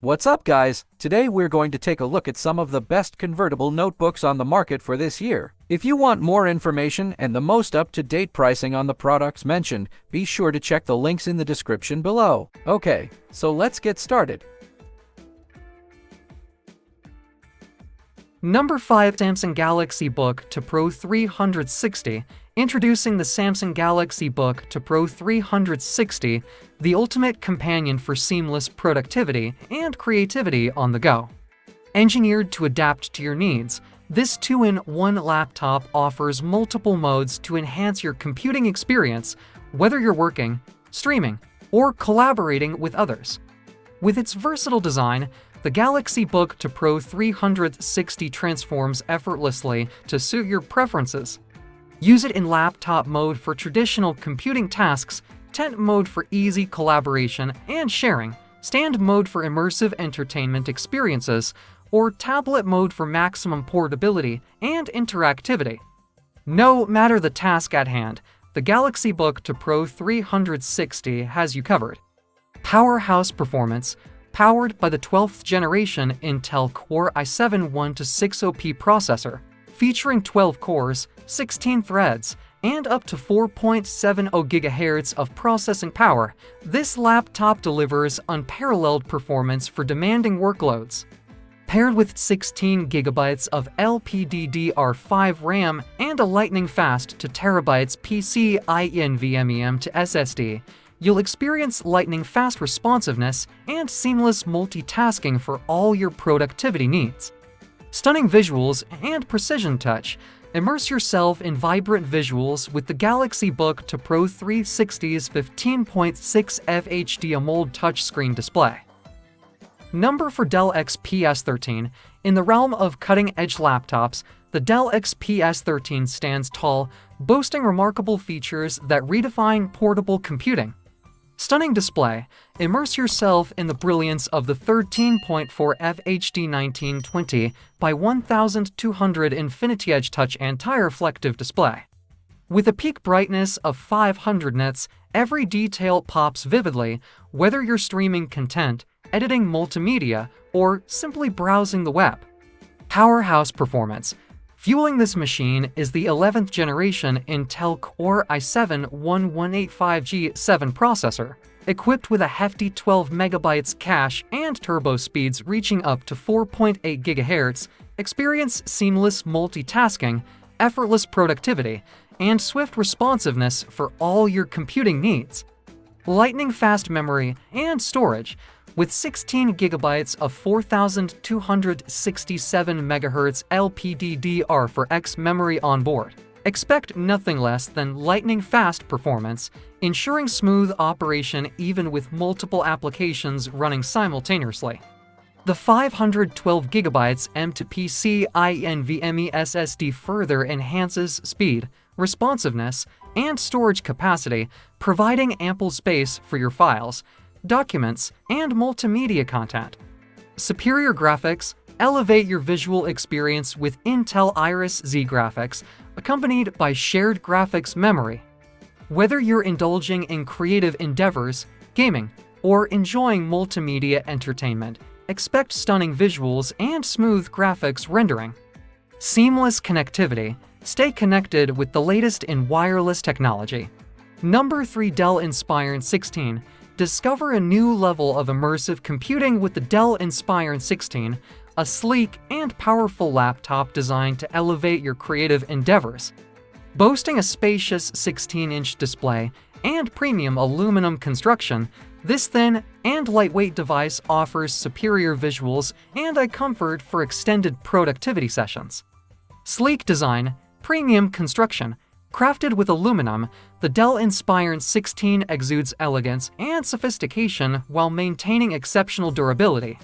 What's up, guys? Today we're going to take a look at some of the best convertible notebooks on the market for this year. If you want more information and the most up-to-date pricing on the products mentioned, be sure to check the links in the description below. Okay, so let's get started. Number 5. Samsung Galaxy Book to Pro 360. Introducing the Samsung Galaxy Book to Pro 360, the ultimate companion for seamless productivity and creativity on the go. Engineered to adapt to your needs, this 2-in-1 laptop offers multiple modes to enhance your computing experience, whether you're working, streaming, or collaborating with others. With its versatile design, the Galaxy Book to Pro 360 transforms effortlessly to suit your preferences. Use it in laptop mode for traditional computing tasks, tent mode for easy collaboration and sharing, stand mode for immersive entertainment experiences, or tablet mode for maximum portability and interactivity. No matter the task at hand, the Galaxy Book to Pro 360 has you covered. Powerhouse performance. Powered by the 12th generation Intel Core i7-1600P processor, featuring 12 cores, 16 threads, and up to 4.70 GHz of processing power, this laptop delivers unparalleled performance for demanding workloads. Paired with 16 GB of LPDDR5 RAM and a lightning-fast to terabytes PCIe NVMe to SSD, you'll experience lightning-fast responsiveness and seamless multitasking for all your productivity needs. Stunning visuals and precision touch. Immerse yourself in vibrant visuals with the Galaxy Book to Pro 360's 15.6 FHD AMOLED touchscreen display. Number for Dell XPS 13. In the realm of cutting-edge laptops, the Dell XPS 13 stands tall, boasting remarkable features that redefine portable computing. Stunning display. Immerse yourself in the brilliance of the 13.4 FHD 1920 by 1200 Infinity Edge Touch anti-reflective display. With a peak brightness of 500 nits, every detail pops vividly, whether you're streaming content, editing multimedia, or simply browsing the web. Powerhouse performance. Fueling this machine is the 11th generation Intel Core i7-1185G7 processor, equipped with a hefty 12 MB cache and turbo speeds reaching up to 4.8 GHz. Experience seamless multitasking, effortless productivity, and swift responsiveness for all your computing needs. Lightning-fast memory and storage. With 16 GB of 4267 MHz LPDDR4X memory on board, expect nothing less than lightning-fast performance, ensuring smooth operation even with multiple applications running simultaneously. The 512 GB M2PCIe NVMe SSD further enhances speed, responsiveness, and storage capacity, providing ample space for your files, documents, and multimedia content. Superior graphics. Elevate your visual experience with Intel Iris Xe graphics, accompanied by shared graphics memory. Whether you're indulging in creative endeavors, gaming, or enjoying multimedia entertainment, expect stunning visuals and smooth graphics rendering. Seamless connectivity. Stay connected with the latest in wireless technology. Number 3. Dell Inspiron 16. Discover a new level of immersive computing with the Dell Inspiron 16, a sleek and powerful laptop designed to elevate your creative endeavors. Boasting a spacious 16-inch display and premium aluminum construction, this thin and lightweight device offers superior visuals and a comfort for extended productivity sessions. Sleek design, premium construction. Crafted with aluminum, the Dell Inspiron 16 exudes elegance and sophistication while maintaining exceptional durability.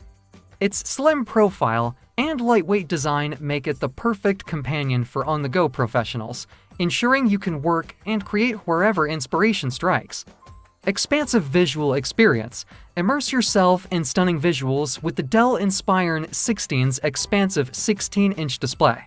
Its slim profile and lightweight design make it the perfect companion for on-the-go professionals, ensuring you can work and create wherever inspiration strikes. Expansive visual experience. Immerse yourself in stunning visuals with the Dell Inspiron 16's expansive 16-inch display.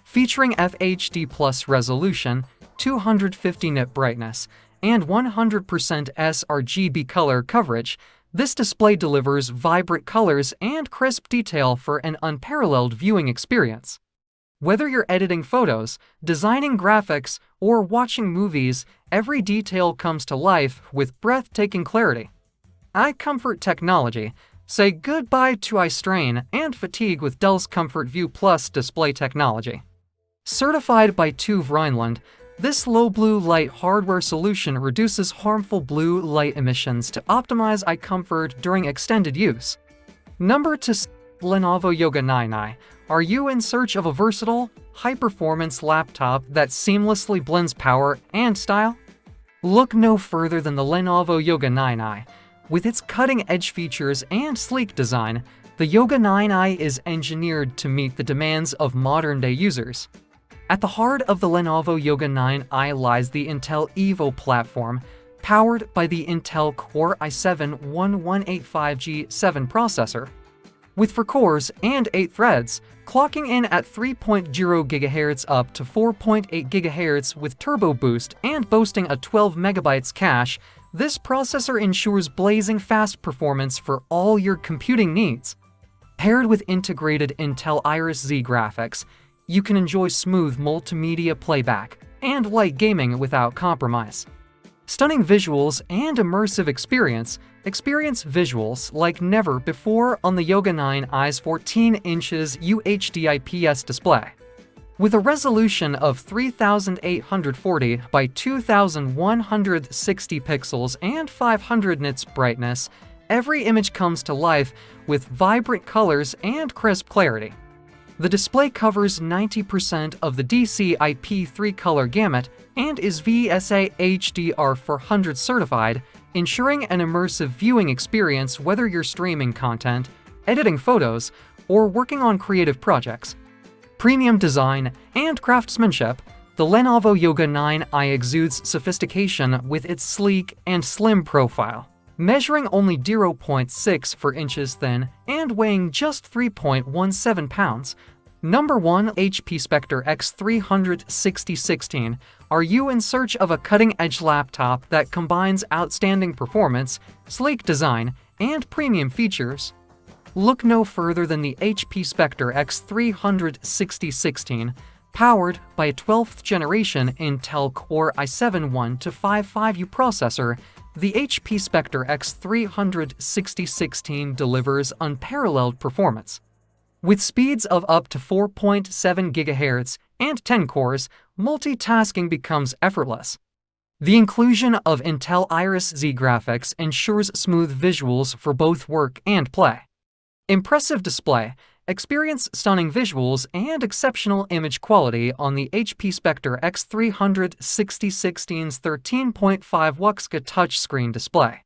Featuring FHD Plus resolution, 250 nit brightness, and 100% sRGB color coverage, This display delivers vibrant colors and crisp detail for an unparalleled viewing experience. Whether you're editing photos, designing graphics, or watching movies, every detail comes to life with breathtaking clarity. Eye comfort technology. Say goodbye to eye strain and fatigue with Dell's Comfort View Plus display technology. Certified by TÜV Rheinland, this low blue light hardware solution reduces harmful blue light emissions to optimize eye comfort during extended use. Number 2. Lenovo Yoga 9i. Are you in search of a versatile, high-performance laptop that seamlessly blends power and style? Look no further than the Lenovo Yoga 9i. With its cutting-edge features and sleek design, the Yoga 9i is engineered to meet the demands of modern-day users. At the heart of the Lenovo Yoga 9i lies the Intel Evo platform, powered by the Intel Core i7-1185G7 processor. With 4 cores and 8 threads, clocking in at 3.0 GHz up to 4.8 GHz with Turbo Boost and boasting a 12 MB cache, this processor ensures blazing fast performance for all your computing needs. Paired with integrated Intel Iris Xe graphics, you can enjoy smooth multimedia playback and light gaming without compromise. Stunning visuals and immersive experience visuals like never before on the Yoga 9i's 14 inches UHD IPS display. With a resolution of 3840 by 2160 pixels and 500 nits brightness, every image comes to life with vibrant colors and crisp clarity. The display covers 90% of the DCI-P3 color gamut and is VSA HDR400 certified, ensuring an immersive viewing experience whether you're streaming content, editing photos, or working on creative projects. Premium design and craftsmanship, the Lenovo Yoga 9i exudes sophistication with its sleek and slim profile. Measuring only 0.64 inches thin and weighing just 3.17 pounds, Number 1. HP Spectre X36016. Are you in search of a cutting-edge laptop that combines outstanding performance, sleek design, and premium features? Look no further than the HP Spectre X36016, powered by a 12th generation Intel Core i7-1255U processor. The HP Spectre X36016 delivers unparalleled performance. With speeds of up to 4.7 GHz and 10 cores, multitasking becomes effortless. The inclusion of Intel Iris Xe graphics ensures smooth visuals for both work and play. Impressive display. Experience stunning visuals and exceptional image quality on the HP Spectre X36016's 13.5 Wuxka touchscreen display.